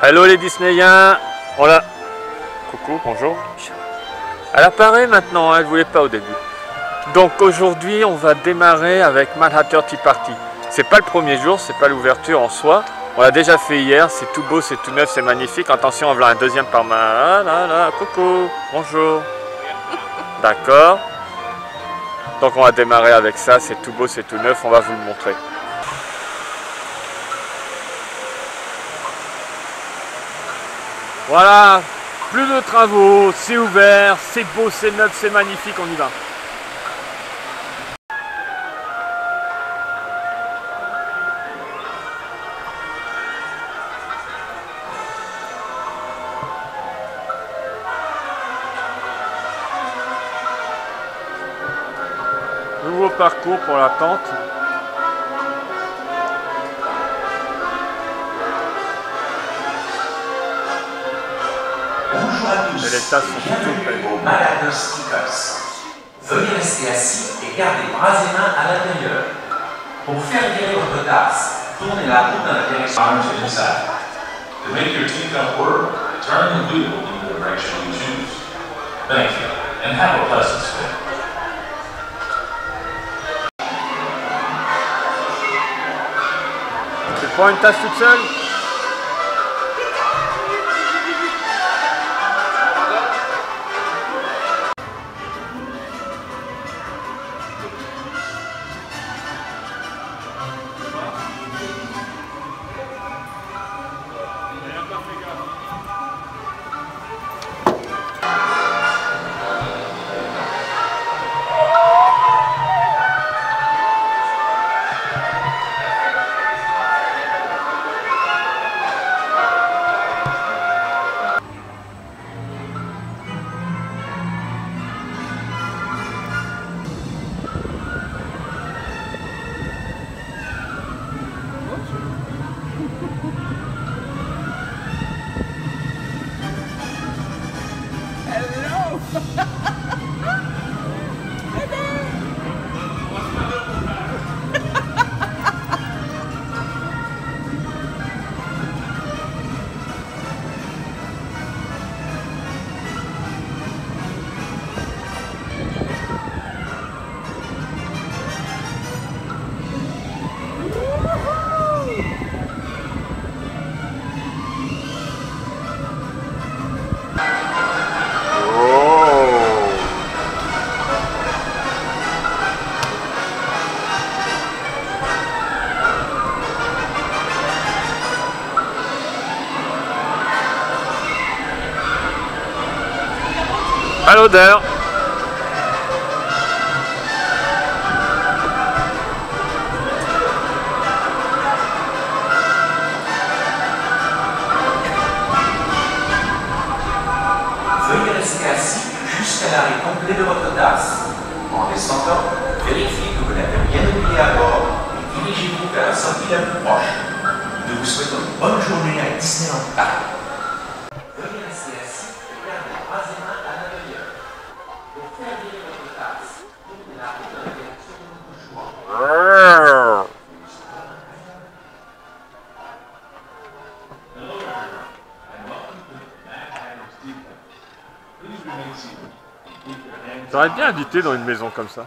Hello les Disneyiens. Voilà. Coucou, bonjour. Elle apparaît maintenant, elle ne voulait pas au début. Donc aujourd'hui on va démarrer avec Mad Hatter Tea Party. C'est pas le premier jour, c'est pas l'ouverture en soi. On l'a déjà fait hier, c'est tout beau, c'est tout neuf, c'est magnifique. Attention, on voilà un deuxième par ma... Ah là là, coucou, bonjour. D'accord. Donc on va démarrer avec ça, c'est tout beau, c'est tout neuf, on va vous le montrer. Voilà, plus de travaux, c'est ouvert, c'est beau, c'est neuf, c'est magnifique, on y va. Nouveau parcours pour la tente. Bonjour à tous, et les tasses sont bienvenue au Mad Hatter Stickers. Veuillez rester assis et garder bras et mains à l'intérieur. Pour faire virer votre tasse, tournez la roue dans la direction inside. To make your teacup work, turn the wheel in the direction you choose. Thank you, and have a pleasant spin. Tu prends une tasse toute seule? À l'odeur. Veuillez rester assis jusqu'à l'arrêt complet de votre tasse. En descendant, vérifiez que vous n'avez rien oublié à bord et dirigez-vous vers la sortie la plus proche. Nous vous souhaitons une bonne journée à Disneyland Paris. Veuillez rester assis et garder bras et mains à l'intérieur. Pour faire virer votre tasse, tournez la roue dans la direction de votre choix. J'aurais bien habité dans une maison comme ça.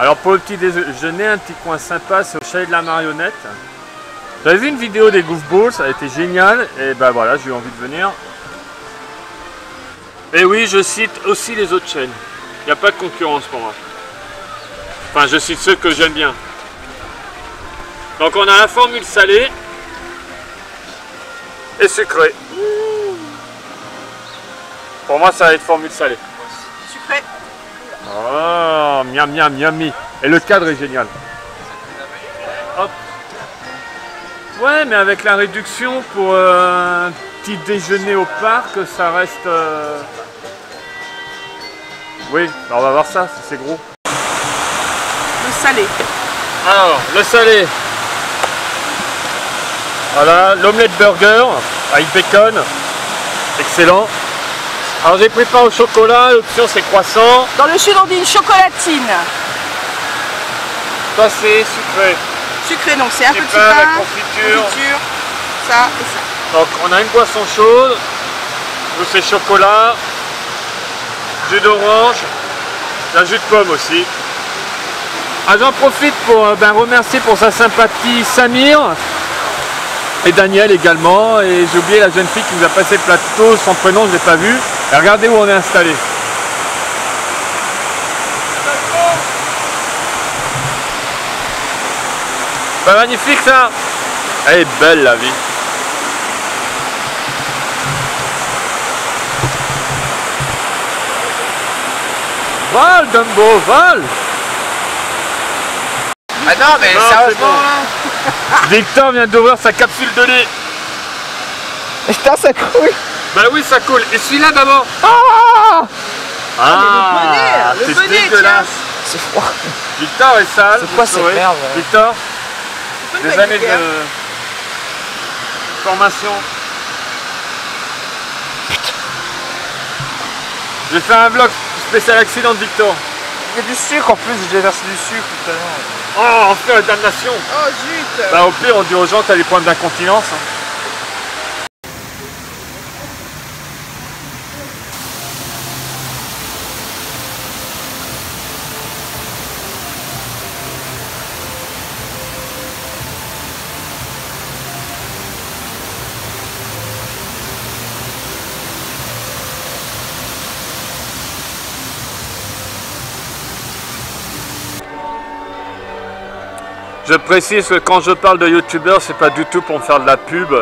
Alors pour le petit déjeuner, un petit coin sympa, c'est au Chalet de la Marionnette. J'avais vu une vidéo des Goofballs, ça a été génial, et ben voilà, j'ai eu envie de venir. Et oui, je cite aussi les autres chaînes. Il n'y a pas de concurrence pour moi. Enfin, je cite ceux que j'aime bien. Donc on a la formule salée et sucrée. Pour moi, ça va être formule salée. Sucré. Oh, miam miam yummy. Et le cadre est génial. Hop. Ouais, mais avec la réduction pour un petit déjeuner au parc, ça reste... Oui, on va voir ça, si c'est gros. Le salé. Alors, le salé. Voilà, l'omelette burger avec bacon. Excellent. Alors j'ai pris pain au chocolat, l'option c'est croissant. Dans le sud, on dit une chocolatine. Ça c'est sucré. Sucré, donc c'est un petit pain, pain, avec confiture. ça et ça. Donc on a une boisson chaude, nous c'est chocolat, jus d'orange, un jus de pomme aussi. Ah, j'en profite pour remercier pour sa sympathie Samir et Daniel également. Et j'ai oublié la jeune fille qui nous a passé le plateau, son prénom je ne l'ai pas vu. Et regardez où on est installé. Pas magnifique ça? Elle est belle la vie. Val Dumbo, Val! Ah non mais Non, sérieusement bon. Victor vient d'ouvrir sa capsule de lait. putain ça coule. Bah oui ça coule. Et celui-là d'abord. Ah, mais le bonnet, dégueulasse. C'est froid. Victor est sale. C'est quoi vous cette saurez. merde, Victor, tiens. des années de formation. Je vais faire un vlog spécial accident de Victor. Il y a du sucre en plus, j'ai versé du sucre tout à l'heure. Oh, enfin la damnation. Oh zut. Bah au pire on dit aux gens t'as des problèmes d'incontinence. Je précise que quand je parle de youtubeurs, c'est pas du tout pour me faire de la pub.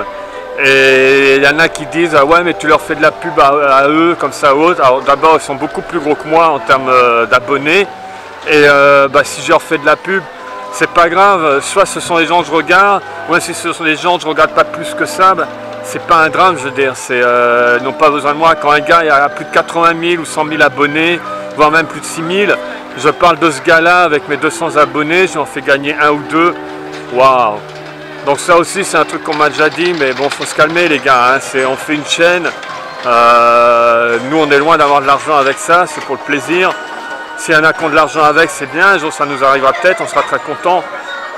Et il y en a qui disent ah ouais mais tu leur fais de la pub à eux comme ça ou autre. Alors d'abord ils sont beaucoup plus gros que moi en termes d'abonnés. Et si je leur fais de la pub, c'est pas grave. Soit ce sont les gens que je regarde, ou si ce sont des gens que je regarde pas plus que ça, c'est pas un drame je veux dire. Ils n'ont pas besoin de moi. Quand un gars il a plus de 80 000 ou 100 000 abonnés, voire même plus de 6 000, je parle de ce gars-là avec mes 200 abonnés, je lui en fais gagner un ou deux. Waouh! Donc ça aussi c'est un truc qu'on m'a déjà dit, mais bon faut se calmer les gars, hein. On fait une chaîne, nous on est loin d'avoir de l'argent avec ça, c'est pour le plaisir. S'il y en a qui ont de l'argent avec, c'est bien, un jour ça nous arrivera peut-être, on sera très content,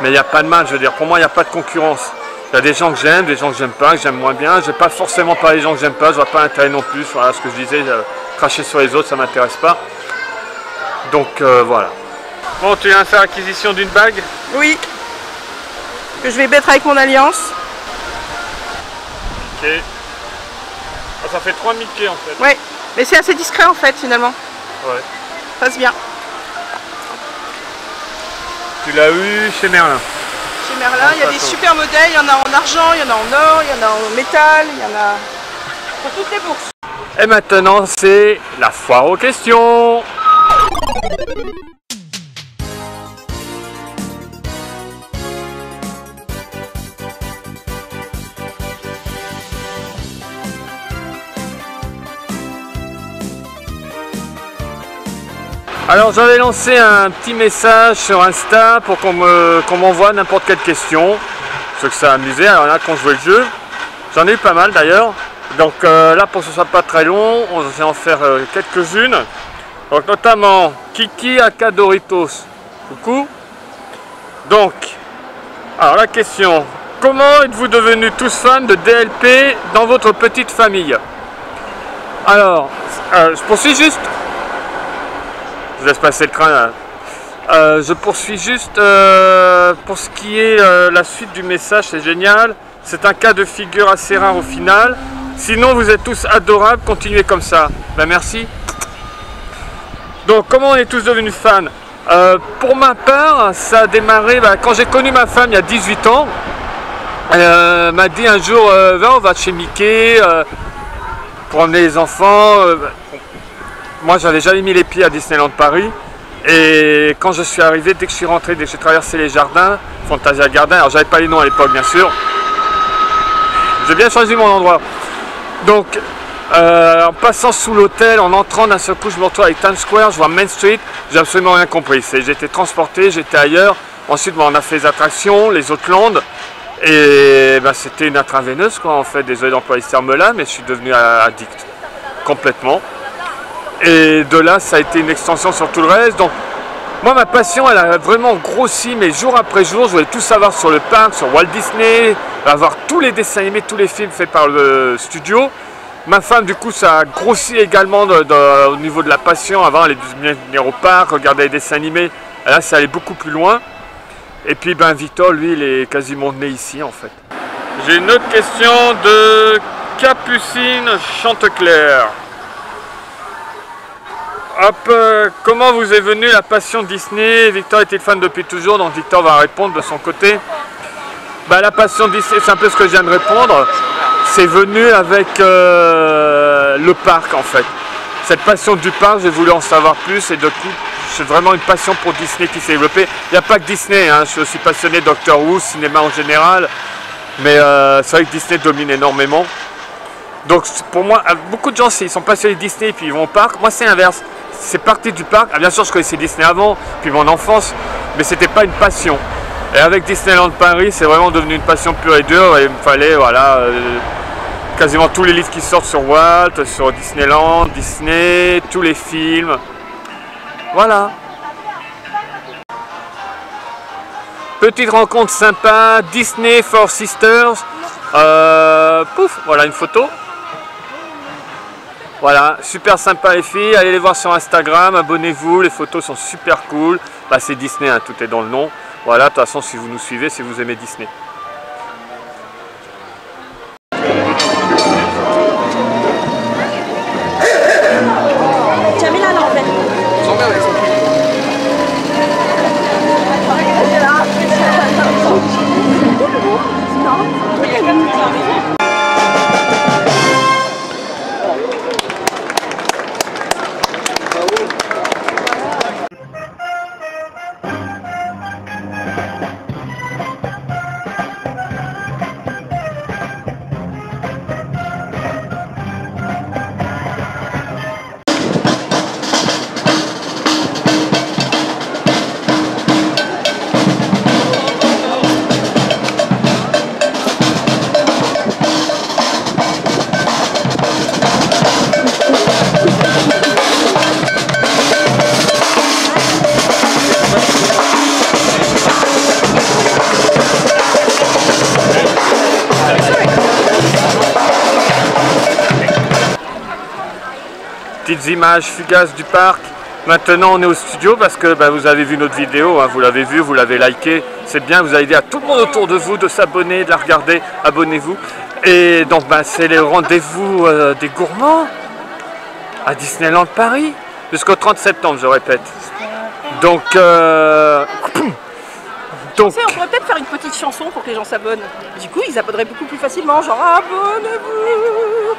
mais il n'y a pas de mal, je veux dire, pour moi il n'y a pas de concurrence. Il y a des gens que j'aime, des gens que j'aime pas, que j'aime moins bien, je vais pas forcément parler des gens que j'aime pas, je vois pas intérêt non plus, voilà ce que je disais, cracher sur les autres ça m'intéresse pas. Donc voilà. Bon, tu viens de faire acquisition d'une bague? Oui. Que je vais mettre avec mon alliance. Ok. Ah, ça fait 3000 pieds en fait. Ouais. Mais c'est assez discret en fait finalement. Ouais. Passe bien. Tu l'as eu chez Merlin. Chez Merlin, il y a des super modèles. Il y en a en argent, il y en a en or, il y en a en métal, il y en a pour toutes les bourses. Et maintenant, c'est la foire aux questions. Alors j'avais lancé un petit message sur Insta pour qu'on m'envoie n'importe quelle question. Ceux que ça a amusé, alors là quand je jouais le jeu, j'en ai eu pas mal d'ailleurs. Donc là pour que ce soit pas très long, on va en faire quelques-unes. Donc notamment Kiki aka Doritos. Coucou. Donc, alors la question, comment êtes-vous devenus tous fans de DLP dans votre petite famille? Alors, je poursuis juste. Je laisse passer le crâne. Je poursuis juste pour ce qui est la suite du message, c'est génial. C'est un cas de figure assez rare au final. Sinon, vous êtes tous adorables, continuez comme ça. Ben merci. Donc, comment on est tous devenus fans? Pour ma part, ça a démarré quand j'ai connu ma femme il y a 18 ans. Elle m'a dit un jour, va, on va chez Mickey. pour emmener les enfants. Moi, j'avais jamais mis les pieds à Disneyland Paris. Et quand je suis arrivé, dès que je suis rentré, dès que j'ai traversé les jardins, Fantasia Garden, alors j'avais pas les noms à l'époque bien sûr, j'ai bien choisi mon endroit. Donc en passant sous l'hôtel, en entrant d'un seul coup, je me retrouve avec Times Square, je vois Main Street, j'ai absolument rien compris. J'ai été transporté, j'étais ailleurs. Ensuite on a fait les attractions, les autres landes, et ben, c'était une intraveineuse quoi en fait, désolé d'employer ce terme là, mais je suis devenu addict, complètement. Et de là, ça a été une extension sur tout le reste. Donc, moi, ma passion, elle a vraiment grossi, mais jour après jour, je voulais tout savoir sur le parc, sur Walt Disney, avoir tous les dessins animés, tous les films faits par le studio. Ma femme, du coup, ça a grossi également au niveau de la passion. Avant, elle venir au parc, regarder les dessins animés. Et là, ça allait beaucoup plus loin. Et puis, ben, Victor, lui, il est quasiment né ici, en fait. J'ai une autre question de Capucine Chanteclair. Hop, comment vous est venue la passion Disney? Victor était fan depuis toujours, donc Victor va répondre de son côté. Bah, la passion Disney, c'est un peu ce que je viens de répondre. C'est venu avec le parc en fait. Cette passion du parc, j'ai voulu en savoir plus et de coup, c'est vraiment une passion pour Disney qui s'est développée. Il n'y a pas que Disney, hein. Je suis aussi passionné de Doctor Who, cinéma en général. Mais c'est vrai que Disney domine énormément. Donc pour moi, beaucoup de gens, s'ils sont passionnés de Disney et puis ils vont au parc, moi c'est l'inverse. C'est parti du parc. Ah, bien sûr, je connaissais Disney avant, puis mon enfance, mais c'était pas une passion. Et avec Disneyland Paris, c'est vraiment devenu une passion pure et dure. Et il me fallait, voilà, quasiment tous les livres qui sortent sur Walt, sur Disneyland, Disney, tous les films. Voilà. Petite rencontre sympa, Disney Four Sisters. Pouf, voilà une photo. Voilà, super sympa les filles, allez les voir sur Instagram, abonnez-vous, les photos sont super cool. Bah, c'est Disney, hein, tout est dans le nom. Voilà, de toute façon, si vous nous suivez, si vous aimez Disney. Tiens, mets-la là en fait. Petites images fugaces du parc. Maintenant on est au studio parce que bah, vous avez vu notre vidéo, hein, vous l'avez vu, vous l'avez liké. C'est bien, vous avez dit à tout le monde autour de vous de s'abonner, de la regarder, abonnez-vous. Et donc bah, c'est les rendez-vous des gourmands à Disneyland Paris jusqu'au 30 septembre, je répète. Donc, Tu sais, on pourrait peut-être faire une petite chanson pour que les gens s'abonnent. Du coup, ils s'abonneraient beaucoup plus facilement, genre abonnez-vous.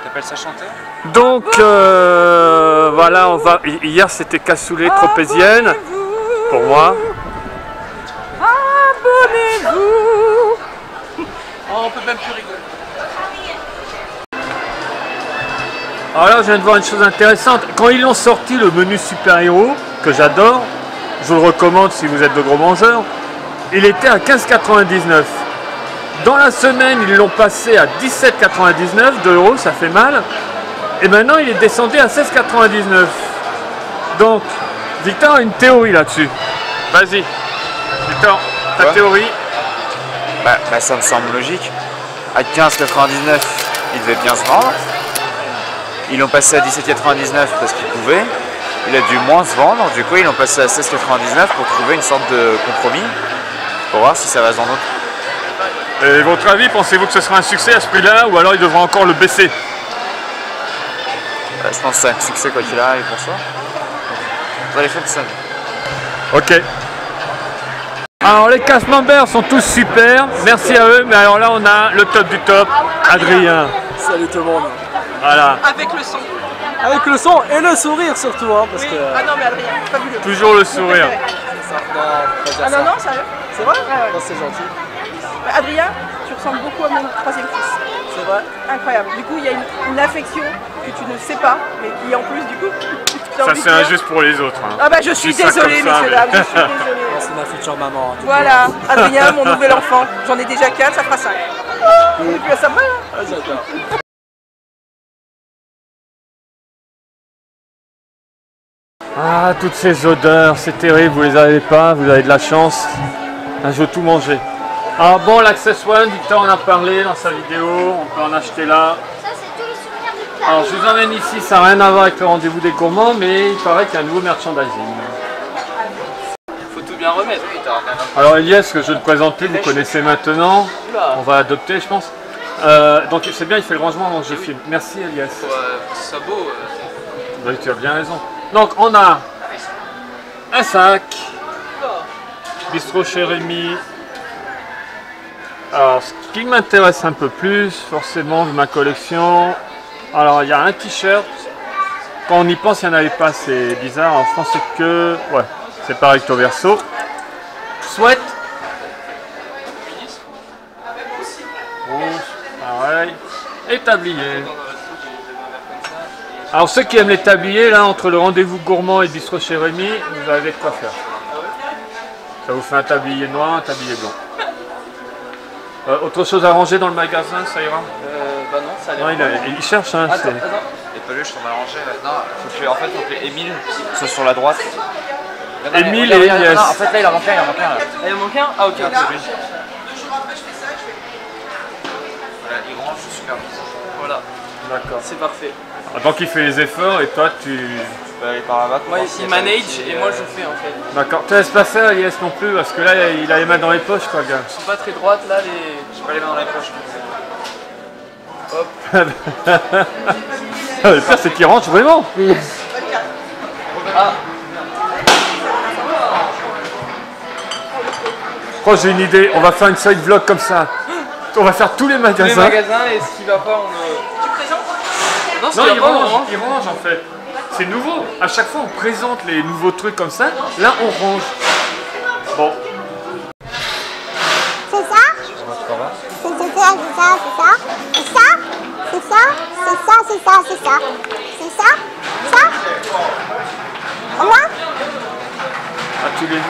T'appelles ça chanter? donc voilà, on va. Hier c'était cassoulet tropézienne pour moi. Abonnez-vous. Oh, on peut même plus rigoler. Alors là, je viens de voir une chose intéressante. Quand ils ont sorti le menu super-héros, que j'adore, je vous le recommande si vous êtes de gros mangeurs, il était à 15,99 €. Dans la semaine, ils l'ont passé à 17,99 €, ça fait mal. Et maintenant, il est descendu à 16,99 €. Donc, Victor a une théorie là-dessus. Vas-y, Victor, ta théorie. Bah, ça me semble logique. À 15,99, il devait bien se vendre. Ils l'ont passé à 17,99 parce qu'ils pouvaient. Il a dû moins se vendre, du coup ils l'ont passé à 16,99 pour trouver une sorte de compromis. Pour voir si ça va se vendre. Et votre avis, pensez-vous que ce sera un succès à ce prix-là ou alors il devra encore le baisser? Je pense que c'est un succès quoi qu'il arrive pour ça. Vous allez faire ça. Ok. Alors les cast members sont tous super, merci à eux, mais alors là on a le top du top, Adrien. Salut tout le monde. Voilà. Avec le son. Avec le son et le sourire surtout, hein, parce Oui. que... Ah non mais Adrien, fabuleux. Toujours le sourire. Ça, non, faut pas dire Ah ça. non, non, sérieux. C'est vrai? Ouais. Non, c'est gentil. Bah, Adrien, tu ressembles beaucoup à mon troisième fils. C'est vrai. Incroyable. Du coup, il y a une affection que tu ne sais pas, mais qui en plus, du coup, j'ai Ça envie de c'est dire- injuste pour les autres. Hein. Ah bah je suis Je dis ça désolée, comme ça, messieurs, mais- dames, je suis désolée. C'est ma future maman. hein, tout Voilà, Adrien, mon nouvel enfant. J'en ai déjà 4, ça fera 5. Et puis ça me va, hein. Ah, j'adore. Ah, toutes ces odeurs, c'est terrible, vous les avez pas, vous avez de la chance. Ah, je veux tout manger. Ah bon, l'Access One, Victor en a parlé dans sa vidéo, on peut en acheter là. Ça, c'est tous les souvenirs du club. Alors je vous emmène ici, ça n'a rien à voir avec le rendez-vous des gourmands, mais il paraît qu'il y a un nouveau merchandising. Faut tout bien remettre. Alors Elias, que je ne présente plus, vous connaissez maintenant, on va adopter je pense. Donc c'est bien, il fait le rangement avant que je filme. Merci Elias. Ça beau. Oui, tu as bien raison. Donc on a un sac, bistrot chez Rémi. Alors ce qui m'intéresse un peu plus, forcément vu ma collection, alors il y a un t-shirt. Quand on y pense, il n'y en avait pas, c'est bizarre. Alors je pensais que, ouais, c'est pas recto verso. Sweat. Rouge, pareil. Et tablier. Alors ceux qui aiment les tabliers, là, entre le rendez-vous gourmand et le bistrot chez Rémi, vous avez de quoi faire. Ça vous fait un tablier noir, un tablier blanc. Autre chose à ranger dans le magasin, ça ira? Bah non, ça a Non, il cherche, hein. Attends, c'est- attends. Les peluches sont mal rangées. Non, faut que Émile soit sur la droite. Émile Regarde, et regarde, Elias. non, en fait là il en manque un, là. Ah, il en manque un? Ah ok. Regarde, c'est lui. Voilà, il range super vite. Voilà, D'accord. c'est parfait. Donc il fait les efforts et toi tu... Bah, il part là-bas. Moi il manage et moi je fais en fait. D'accord. Tu laisses pas faire Elias non plus parce que là il a les mains dans les poches quoi, gars. Ils sont pas très droites là les. J'ai pas les mains dans les poches. Le pire c'est qu'il rentre vraiment. Ah, Oh j'ai une idée, on va faire une side vlog comme ça. On va faire tous les tous les magasins. magasins et ce qui va pas on. Tu présentes? Non, Non, c'est il pas range, vraiment. il range en fait. C'est nouveau. À chaque fois, on présente les nouveaux trucs comme ça. Là, on range. Bon. C'est ça? C'est ça, c'est ça, c'est ça. C'est ça? C'est ça? C'est ça, c'est ça, c'est ça. C'est ça? Ça? Au moins? Ah, tu les veux?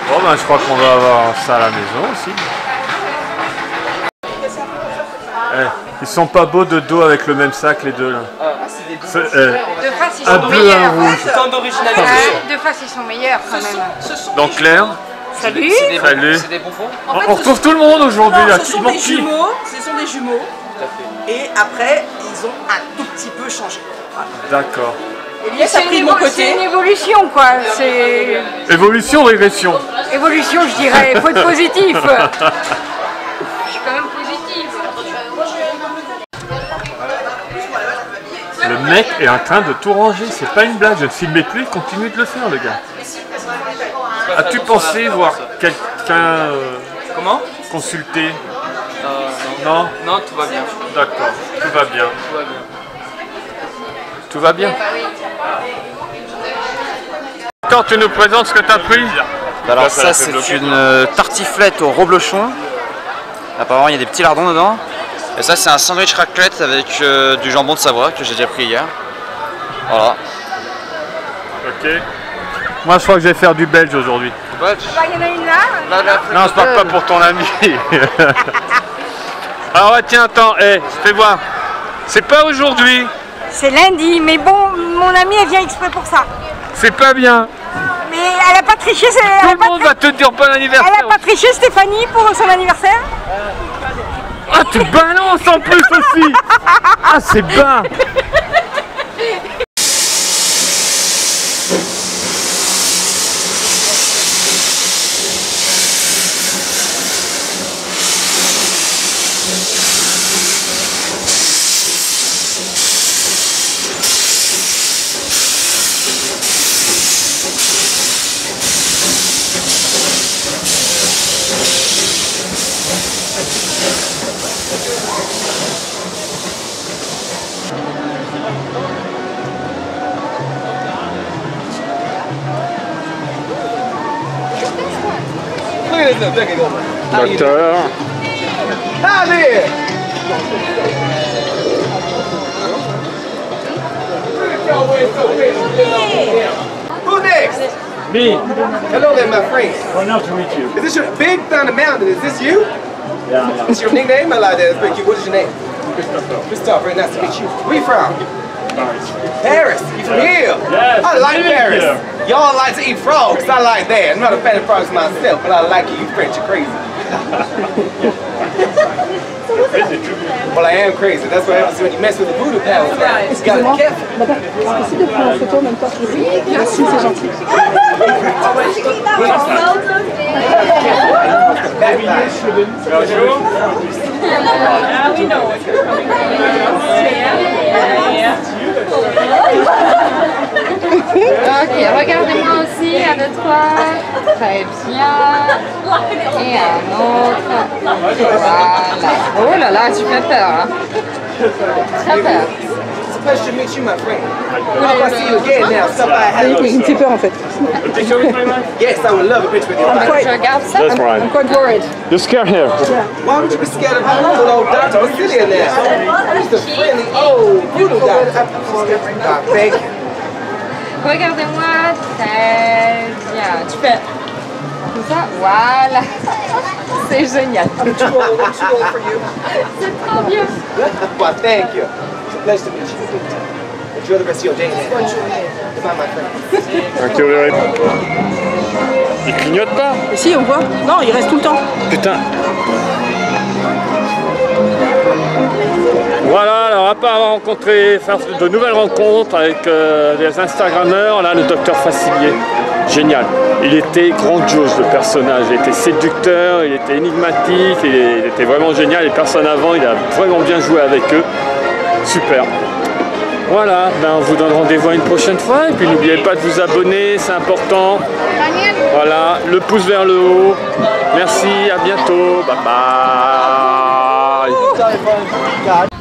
Bon, ben, je crois qu'on va avoir ça à la maison aussi. Eh, ils sont pas beaux de dos avec le même sac, les deux là. Ah, c'est des C'est, De face, ils un sont bleu, un meilleurs. rouge. Tant d'originalité. De face, ils sont meilleurs quand même. Ce sont Donc des Claire, Salut. salut. C'est des bonbons. En fait, On retrouve tout le monde aujourd'hui. Non, là. ce Qui sont manque des qui? jumeaux, ce sont des jumeaux. Tout à fait. Et après, ils ont un tout petit peu changé. Voilà. D'accord. Elias a pris de mon C'est côté. une évolution quoi. C'est Évolution, régression. évolution, je dirais. Faut être positif. Je suis quand même positive. Le mec est en train de tout ranger, c'est pas une blague, je ne filmais plus, il continue de le faire le gars. As-tu pensé voir quelqu'un Comment? consulter? Non. Non? Non, tout va bien. D'accord, tout va bien. Tout va bien. Tout va bien. Quand tu nous présentes ce que tu as pris? Alors ça c'est une tartiflette au reblochon. Apparemment il y a des petits lardons dedans. Et ça c'est un sandwich raclette avec du jambon de Savoie que j'ai déjà pris hier. Voilà. Ok. Moi je crois que je vais faire du belge aujourd'hui. Bah, il y en a une là. Non, je parle pas pour ton ami. Alors ouais, tiens, attends, fais voir. C'est pas aujourd'hui, C'est lundi, mais bon, mon amie elle vient exprès pour ça. c'est pas bien. Mais elle a pas triché, Tout le monde va te dire bon elle anniversaire. a pas triché Stéphanie pour son anniversaire. Ah, tu balances en plus aussi. Ah, c'est bas. Docteur. Hi there! Who next? Me. Hello there, my friend. Well, nice to meet you. Is this your Big Thunder Mountain? Is this you? Yeah. Is your nickname? I like that. It's pretty cute. What is your name? Christophe. Very nice to meet you. Where you from? Paris. You from here? Yes. I like Paris. Y'all like to eat frogs. I like that. I'm not a fan of frogs myself, but I like you. You French are crazy. Well, I am crazy. That's what happens when you mess with the voodoo powers. You gotta be careful. Est-ce possible de prendre en photo en même temps que je vous? Merci, c'est gentil. Ok, regardez-moi aussi, un, deux, trois. Très bien. Et un autre. Voilà. Oh là là, tu fais peur, hein. Très peur. It's a pleasure to meet you, my friend. Hope I see you again now. Stop by and Il me fait peur en fait. yes, I would love a picture with you. Je regarde ça. That's right. I'm quite worried. You're scared here. Why would you be scared of little old Dr. Basilia now? He's the friendly old voodoo doctor. Thank you. Regardez-moi. Très bien. Tu fais comme ça. Voilà. C'est génial. I'm too old for you. C'est trop bien. Well, thank you. It's a pleasure to meet you. Enjoy the rest of your day now. Goodbye, my friend. Ok, Valérie. Il clignote pas. Et si, on voit. Non, il reste tout le temps. Putain. Voilà, alors après avoir rencontré, faire de nouvelles rencontres avec les Instagrammeurs, là le docteur Facilier, génial. Il était grandiose le personnage, il était séducteur, il était énigmatique, il était vraiment génial. Les personnes avant, il a vraiment bien joué avec eux. Super. Voilà, ben on vous donne rendez-vous à une prochaine fois et puis n'oubliez pas de vous abonner, c'est important. Voilà, le pouce vers le haut. Merci, à bientôt, bye bye.